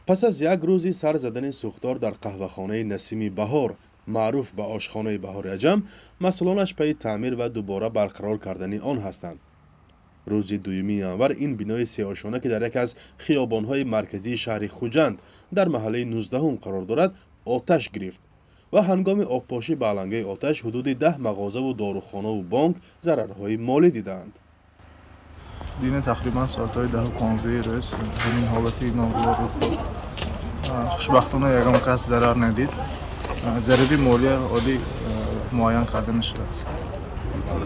پس از یک روزی سر زدن سوختار در قهوه‌خانه نسیمی بهار معروف به آشخانه بهار عجم، مسئولانش پی تعمیر و دوباره برقرار کردن آن هستند. روز دویمی ینور این بینای سه‌آشانه که در یک از خیابان‌های مرکزی شهر خوجند در محله 19 قرار دارد آتش گرفت و هنگام آبپاشی به علنگه آتش حدود 10 مغازه و داروخانه و بانک ضررهای مالی دیدند. دین تقریبا ساعتهای 10-15 روز همین حالتی ناگوار رخ داد. خوشبختانه یگان کس ضرر ندید. ضرری مالی عالی معین کرده نشده است.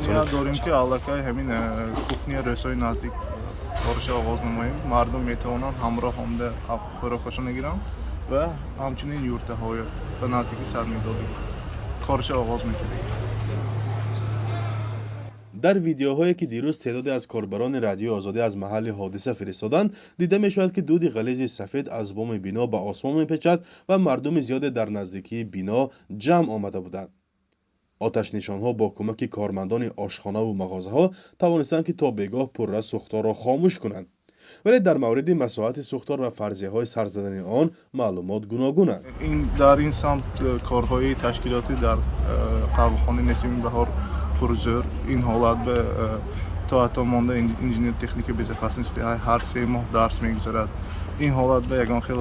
نیاز داریم که علاقه همین کوخنی رسای نزدیک کارش آغاز نماییم. مردم میتوانند همراه آمده خوراکشان گیرند و همچنین یورته های به نزدیکی سرمیدادی کارش آغاز میکنیم. در ویدیوهایی که دیروز تعدادی از کاربران رادیو آزادی از محل حادثه فرستادند دیده می شود که دود غلیظ سفید از بام بنا به آسمان میپیچد و مردم زیاد در نزدیکی بنا جمع آمده بودند. آتش نشانها با کمک کارمندان آشخانه و مغازه ها توانستند که تا بگاه پرره سوختار را خاموش کنند، ولی در مورد مساحت سوختار و فرضیه های سر زدن آن معلومات گوناگون است. در این سمت کارهای تشکیلاتی در قهوه‌خانه نسیمی بهار پرزور این حالت به تا حتی مانده انجینیر تکنیک بزرگسنی هر 3 ماه درس میگذارد. این حالت به یگان خیلی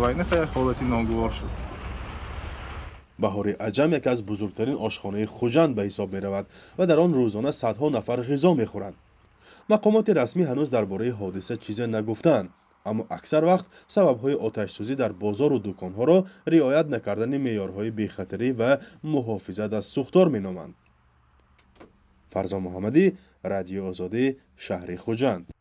حالتی ناگوار شد. بهار عجم یک از بزرگترین آشخانه خوجند به حساب می رود و در آن روزانه صدها نفر غذا می خورند. مقامات رسمی هنوز درباره حادثه چیزی نگفتند، اما اکثر وقت سبب‌های آتش‌سوزی در بازار و دکان‌ها را رعایت نکردن معیارهای بی‌خطری و محافظت از سوختار می‌نامند. فرزان محمدی، رادیو آزادی، شهر خوجند.